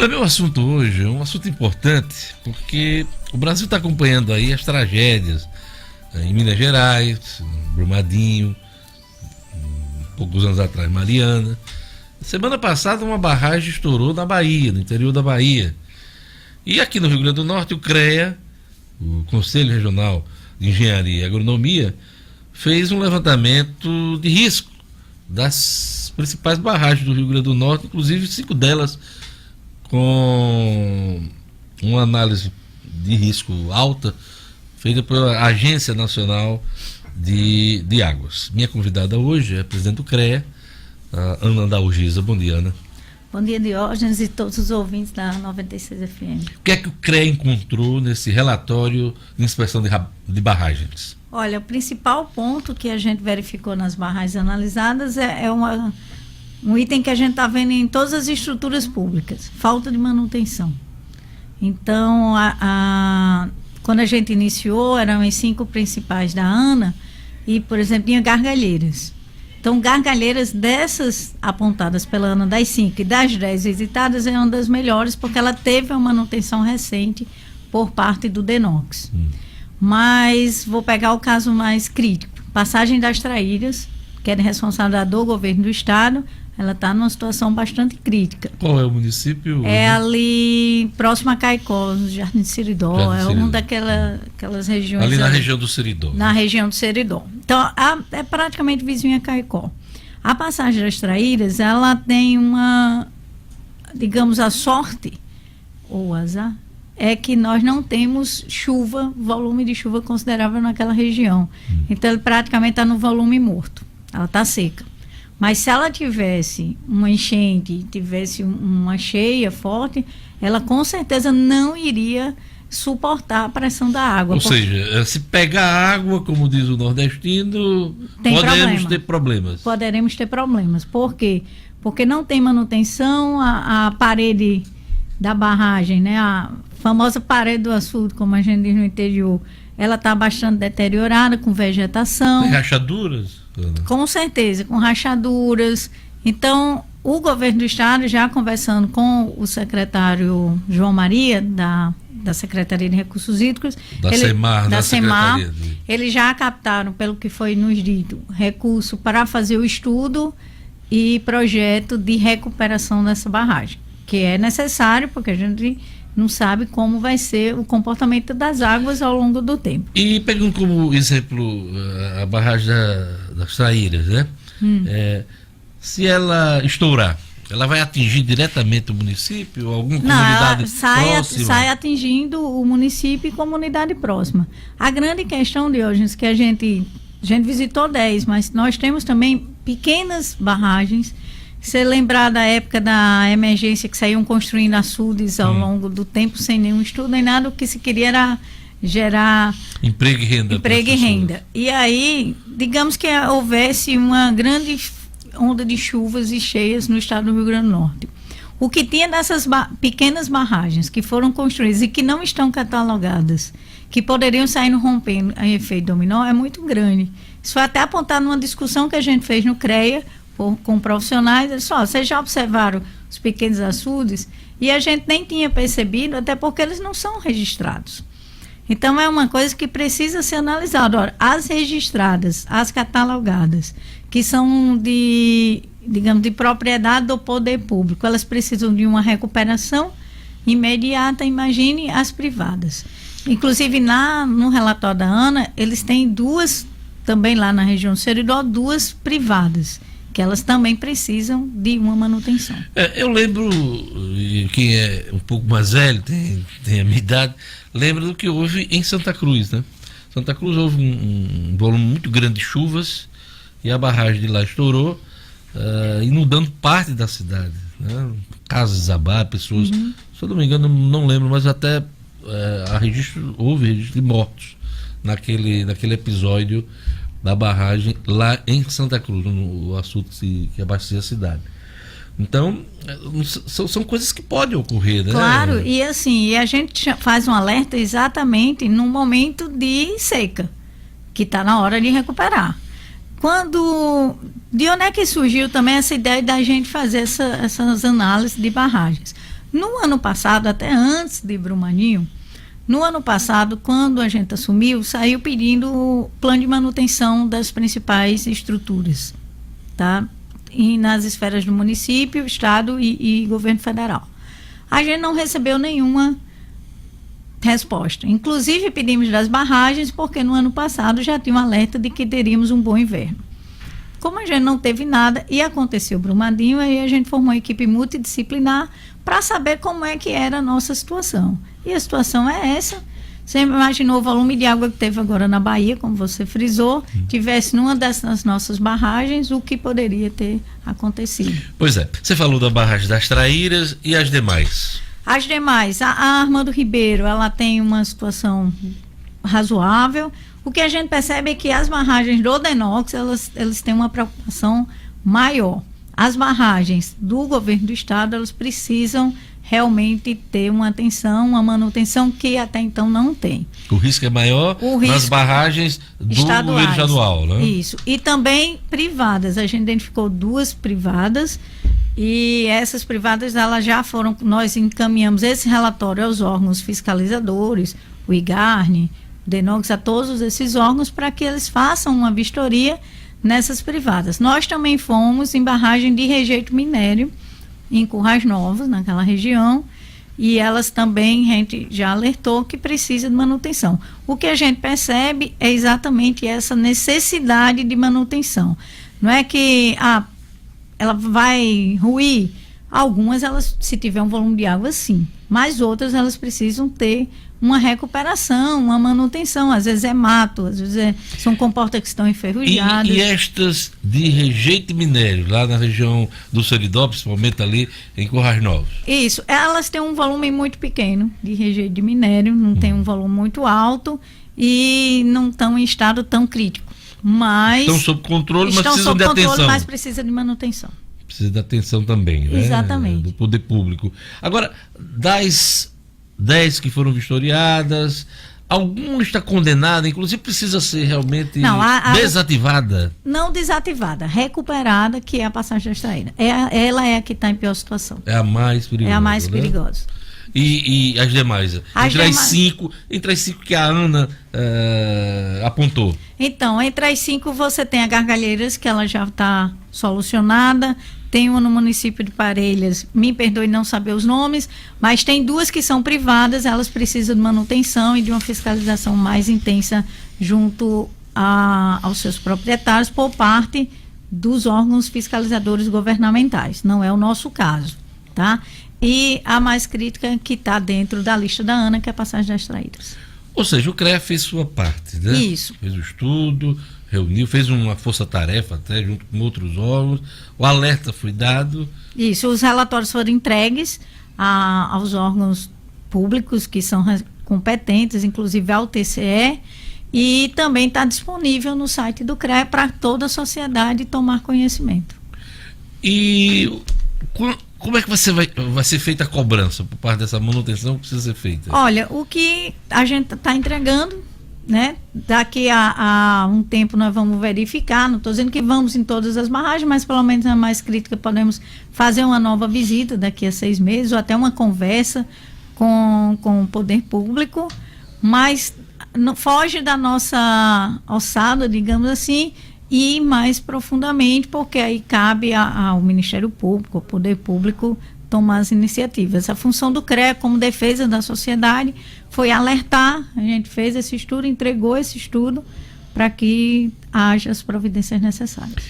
Olha, meu assunto hoje é um assunto importante, porque o Brasil está acompanhando aí as tragédias em Minas Gerais, Brumadinho, poucos anos atrás, Mariana. Semana passada uma barragem estourou na Bahia, no interior da Bahia. E aqui no Rio Grande do Norte, o CREA, o Conselho Regional de Engenharia e Agronomia, fez um levantamento de risco das principais barragens do Rio Grande do Norte, inclusive 5 delas com uma análise de risco alta feita pela Agência Nacional de Águas. Minha convidada hoje é a presidente do CREA, a Ana Dalgisa. Bom dia, Ana. Bom dia, Diógenes, e todos os ouvintes da 96 FM. O que é que o CREA encontrou nesse relatório de inspeção de barragens? Olha, o principal ponto que a gente verificou nas barragens analisadas é um item que a gente está vendo em todas as estruturas públicas: falta de manutenção. Então, quando a gente iniciou, eram as 5 principais da ANA e, por exemplo, tinha gargalheiras. Então, gargalheiras dessas apontadas pela ANA, das 5 e das 10 visitadas, é uma das melhores, porque ela teve uma manutenção recente por parte do DENOX. Mas vou pegar o caso mais crítico. Passagem das Traíras, que é de responsabilidade do governo do estado, ela está numa situação bastante crítica. Qual é o município? É ali próximo a Caicó, no Jardim de Seridó. É uma daquelas regiões. Ali na região do Seridó. Na região do Seridó. Então, é praticamente vizinha a Caicó. A Passagem das Traíras, ela tem uma, digamos, a sorte, ou o azar, é que nós não temos chuva, volume de chuva considerável naquela região. Então, ele praticamente está no volume morto. Ela está seca. Mas se ela tivesse uma enchente, tivesse uma cheia forte, ela com certeza não iria suportar a pressão da água. Ou seja, se pegar água, como diz o nordestino, poderemos ter problemas. Poderemos ter problemas. Por quê? Porque não tem manutenção, a parede da barragem, né, a famosa parede do açude, como a gente diz no interior, ela está bastante deteriorada, com vegetação. Tem rachaduras? Com certeza, com rachaduras. Então, o governo do estado, já conversando com o secretário João Maria, da Secretaria de Recursos Hídricos, da CEMAR, eles já captaram, pelo que foi nos dito, recurso para fazer o estudo e projeto de recuperação dessa barragem, que é necessário, porque a gente não sabe como vai ser o comportamento das águas ao longo do tempo. E pegando como exemplo a barragem das Traíras, né? Se ela estourar, ela vai atingir diretamente o município ou alguma comunidade próxima? Sai atingindo o município e comunidade próxima. A grande questão, Diógenes, que a gente visitou 10, mas nós temos também pequenas barragens. Se lembrar da época da emergência, que saíam construindo açudes ao longo do tempo sem nenhum estudo nem nada, o que se queria era gerar emprego e renda. E aí, digamos que houvesse uma grande onda de chuvas e cheias no estado do Rio Grande do Norte. O que tinha dessas pequenas barragens que foram construídas e que não estão catalogadas, que poderiam sair no rompendo em efeito dominó, é muito grande. Isso foi até apontado numa discussão que a gente fez no CREA, com profissionais. Eles falaram: vocês já observaram os pequenos açudes? E a gente nem tinha percebido, até porque eles não são registrados. Então, é uma coisa que precisa ser analisada. Ora, as registradas, as catalogadas, que são de propriedade do poder público, elas precisam de uma recuperação imediata. Imagine as privadas. Inclusive, no relatório da ANA, eles têm 2, também lá na região do Seridó, 2 privadas, que elas também precisam de uma manutenção. Eu lembro, quem é um pouco mais velho, tem a minha idade, lembra do que houve em Santa Cruz, né? Santa Cruz houve um volume muito grande de chuvas e a barragem de lá estourou, inundando parte da cidade, né? Casas desabaram, pessoas, se eu não me engano, não lembro, mas até houve registro de mortos naquele episódio da barragem lá em Santa Cruz, no açude que abastecia a cidade. Então, são coisas que podem ocorrer, né? Claro, e assim, a gente faz um alerta exatamente num momento de seca, que está na hora de recuperar. De onde é que surgiu também essa ideia da gente fazer essas análises de barragens? No ano passado, até antes de Brumadinho, no ano passado, quando a gente assumiu, saiu pedindo o plano de manutenção das principais estruturas, tá? E nas esferas do município, estado e governo federal. A gente não recebeu nenhuma resposta. Inclusive, pedimos das barragens, porque no ano passado já tinha um alerta de que teríamos um bom inverno. Como a gente não teve nada e aconteceu Brumadinho, aí a gente formou uma equipe multidisciplinar para saber como é que era a nossa situação. E a situação é essa. Você imaginou o volume de água que teve agora na Bahia, como você frisou, tivesse numa dessas nossas barragens, o que poderia ter acontecido. Pois é. Você falou da barragem das Traíras e as demais. As demais, a Armando Ribeiro, ela tem uma situação razoável. O que a gente percebe é que as barragens do Denox, elas têm uma preocupação maior. As barragens do governo do estado, elas precisam realmente ter uma atenção, uma manutenção que até então não tem. O risco é maior nas barragens do governo estadual, né? Isso. E também privadas. A gente identificou 2 privadas e essas privadas, elas já foram, nós encaminhamos esse relatório aos órgãos fiscalizadores, o IGARNE, o DENOX, a todos esses órgãos para que eles façam uma vistoria nessas privadas. Nós também fomos em barragem de rejeito minério em Currais Novos, naquela região, e elas também, a gente já alertou que precisa de manutenção. O que a gente percebe é exatamente essa necessidade de manutenção. Não é que ela vai ruir. Algumas, elas, se tiver um volume de água, sim. Mas outras, elas precisam ter uma recuperação, uma manutenção. Às vezes é mato, às vezes são comportas que estão enferrujadas. E estas de rejeito de minério, lá na região do Seridó, principalmente ali em Currais Novos? Isso. Elas têm um volume muito pequeno de rejeito de minério, não tem um volume muito alto e não estão em estado tão crítico. Mas estão sob controle, mas precisam de atenção. Mas precisa de manutenção. Precisa de atenção também, né? Exatamente. Do poder público. Agora, das 10 que foram vistoriadas, alguma está condenada, inclusive precisa ser realmente desativada? Não desativada, recuperada, que é a passagem das Traíras. Ela é a que está em pior situação. É a mais perigosa. É a mais perigosa. E as demais? Entre as cinco que a Ana apontou. Então, entre as 5 você tem a Gargalheiras, que ela já está solucionada. Tem uma no município de Parelhas, me perdoe não saber os nomes, mas tem 2 que são privadas, elas precisam de manutenção e de uma fiscalização mais intensa junto aos seus proprietários por parte dos órgãos fiscalizadores governamentais. Não é o nosso caso, tá? E a mais crítica que está dentro da lista da ANA, que é a passagem das Traíras. Ou seja, o CREA fez sua parte, né? Isso. Fez o estudo, reuniu, fez uma força-tarefa até junto com outros órgãos, o alerta foi dado. Isso, os relatórios foram entregues aos órgãos públicos que são competentes, inclusive ao TCE, e também está disponível no site do CREA para toda a sociedade tomar conhecimento. E como é que vai ser feita a cobrança por parte dessa manutenção que precisa ser feita? Olha, o que a gente está entregando, né? Daqui a um tempo nós vamos verificar, não estou dizendo que vamos em todas as barragens, mas pelo menos na mais crítica podemos fazer uma nova visita daqui a 6 meses, ou até uma conversa com o poder público, mas não foge da nossa alçada, digamos assim, e mais profundamente, porque aí cabe ao Ministério Público, ao Poder Público, tomar as iniciativas. A função do CREA, como defesa da sociedade, foi alertar. A gente fez esse estudo, entregou esse estudo para que haja as providências necessárias.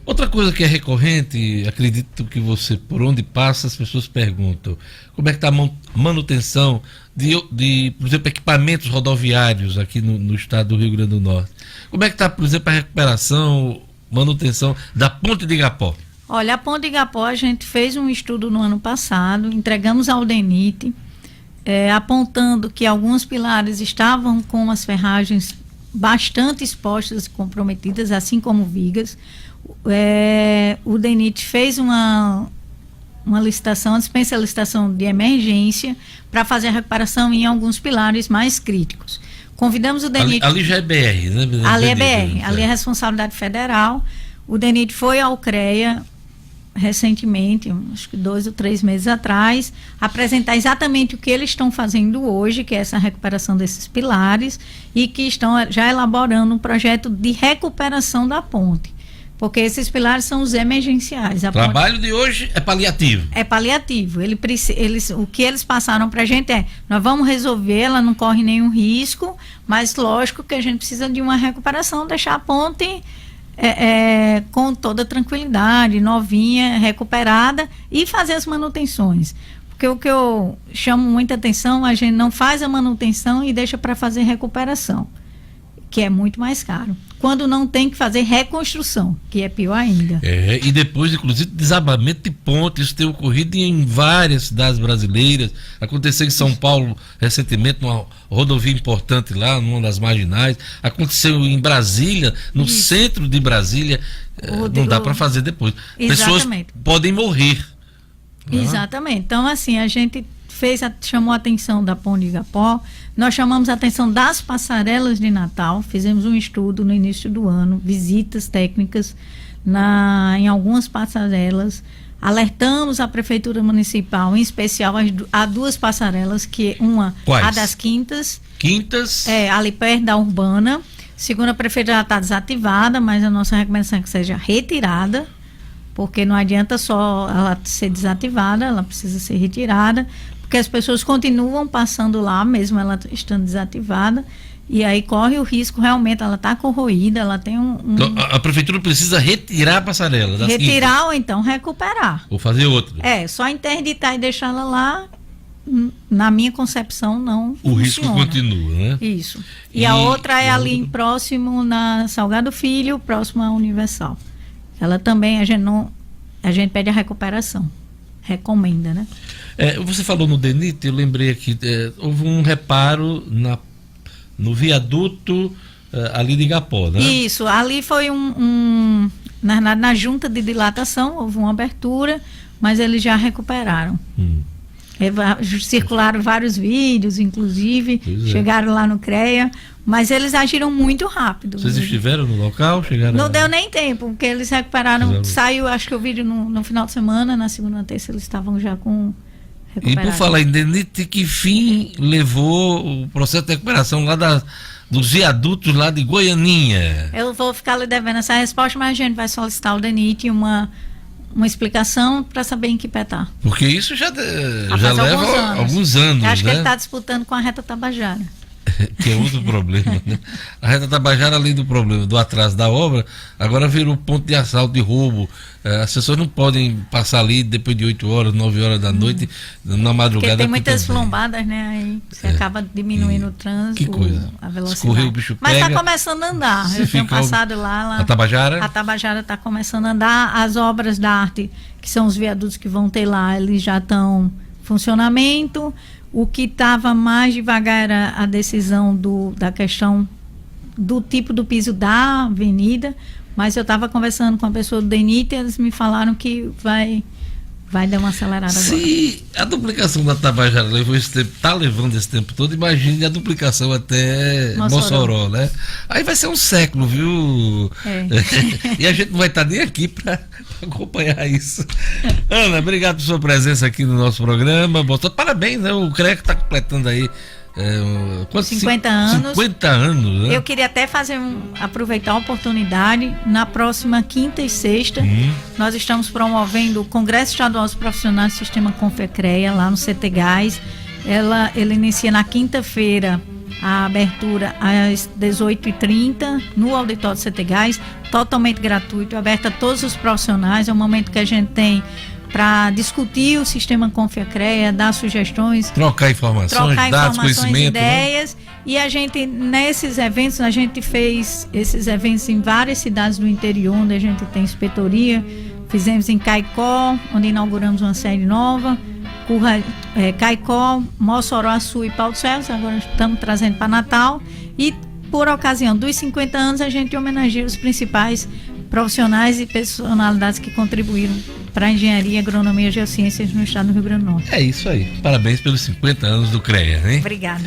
Outra coisa que é recorrente, acredito que você, por onde passa, as pessoas perguntam, como é que está a manutenção de, por exemplo, equipamentos rodoviários aqui no estado do Rio Grande do Norte? Como é que está, por exemplo, a recuperação, manutenção da Ponte de Igapó? Olha, a Ponte de Igapó, a gente fez um estudo no ano passado, entregamos ao DENIT, apontando que alguns pilares estavam com as ferragens bastante expostas e comprometidas, assim como vigas. O DENIT fez uma licitação, dispensa a licitação de emergência para fazer a recuperação em alguns pilares mais críticos. Convidamos o DENIT... Ali já é BR, né? Ali é BR, ali é responsabilidade federal. O DENIT foi ao CREA, recentemente, acho que 2 ou 3 meses atrás, apresentar exatamente o que eles estão fazendo hoje, que é essa recuperação desses pilares, e que estão já elaborando um projeto de recuperação da ponte. Porque esses pilares são os emergenciais. O trabalho de hoje é paliativo. É paliativo. O que eles passaram para a gente nós vamos resolver, ela não corre nenhum risco, mas lógico que a gente precisa de uma recuperação, deixar a ponte com toda tranquilidade, novinha, recuperada, e fazer as manutenções. Porque o que eu chamo muita atenção, a gente não faz a manutenção e deixa para fazer recuperação, que é muito mais caro. Quando não tem que fazer reconstrução, que é pior ainda. E depois, inclusive, desabamento de pontes, isso tem ocorrido em várias cidades brasileiras. Aconteceu em São Paulo recentemente, numa rodovia importante lá, numa das marginais. Aconteceu em Brasília, no centro de Brasília. Não dá para fazer depois. Exatamente. Pessoas podem morrer. Exatamente. Então, assim, a gente chamou a atenção da Ponte de Igapó. Nós chamamos a atenção das passarelas de Natal, fizemos um estudo no início do ano, visitas técnicas em algumas passarelas, alertamos a Prefeitura Municipal, em especial a 2 passarelas, que Quais? A das Quintas. Quintas? Ali perto da Urbana. Segundo a Prefeitura, ela está desativada, mas a nossa recomendação é que seja retirada, porque não adianta só ela ser desativada, ela precisa ser retirada, porque as pessoas continuam passando lá, mesmo ela estando desativada, e aí corre o risco, realmente, ela está corroída, ela tem Então, a prefeitura precisa retirar a passarela das retirar quintas. Ou então recuperar. Ou fazer outra. Só interditar e deixá-la lá, na minha concepção, não O funciona. risco continua, né? Isso. E a outra é ali próximo, na Salgado Filho, próximo à Universal. Ela também, a gente pede a recuperação. Recomenda, né? Você falou no DENIT, eu lembrei aqui, houve um reparo no viaduto ali de Igapó, né? Isso, ali foi na junta de dilatação, houve uma abertura, mas eles já recuperaram. Circularam vários vídeos, inclusive, chegaram lá no CREA, mas eles agiram muito rápido. Vocês estiveram no local? Não deu nem tempo, porque eles recuperaram, saiu, acho que o vídeo no final de semana, na segunda ou terça eles estavam já com recuperação. E por falar em DENIT, que fim levou o processo de recuperação lá dos viadutos lá de Goianinha? Eu vou ficar lhe devendo essa resposta, mas a gente vai solicitar ao DENIT uma explicação para saber em que pé está. Porque isso já leva alguns anos. Eu acho que né? ele está disputando com a reta Tabajara. Que é outro problema, né? A reta Tabajara, além do problema do atraso da obra, agora virou ponto de assalto, de roubo. As pessoas não podem passar ali depois de 8 horas, 9 horas da noite, na madrugada. Porque tem muitas flombadas, né? Aí você acaba diminuindo o trânsito, que coisa. a velocidade. Escorreu, o bicho Mas pega. está começando a andar. Eu tenho passado lá. A Tabajara? A Tabajara está começando a andar. As obras da arte, que são os viadutos que vão ter lá, eles já estão em funcionamento. O que estava mais devagar era a decisão da questão do tipo do piso da avenida, mas eu estava conversando com a pessoa do DENIT e eles me falaram que vai dar uma acelerada agora. Se a duplicação da Tabajara levou esse tempo, está levando esse tempo todo, imagine a duplicação até Mossoró, né? Aí vai ser um século, viu? E a gente não vai estar nem aqui para acompanhar isso. Ana, obrigado por sua presença aqui no nosso programa. Parabéns, né? O CREA está completando aí 50 anos. 50 anos, né? Eu queria até aproveitar a oportunidade. Na próxima quinta e sexta, nós estamos promovendo o Congresso Estadual dos Profissionais do Sistema Confecreia, lá no CTGás. Ele inicia na quinta-feira, a abertura às 18h30, no auditório do CTGás, totalmente gratuito, aberto a todos os profissionais. É um momento que a gente tem para discutir o sistema Confecreia, dar sugestões, trocar informações, dados, conhecimento, ideias, né? E a gente, nesses eventos, a gente fez esses eventos em várias cidades do interior, onde a gente tem inspetoria. Fizemos em Caicó, onde inauguramos uma série nova, Caicó, Mossoró, Açu e Pau do Céu. Agora estamos trazendo para Natal, e por ocasião dos 50 anos a gente homenageia os principais profissionais e personalidades que contribuíram para a engenharia, agronomia e geociências no estado do Rio Grande do Norte. É isso aí. Parabéns pelos 50 anos do CREA, hein? Obrigada.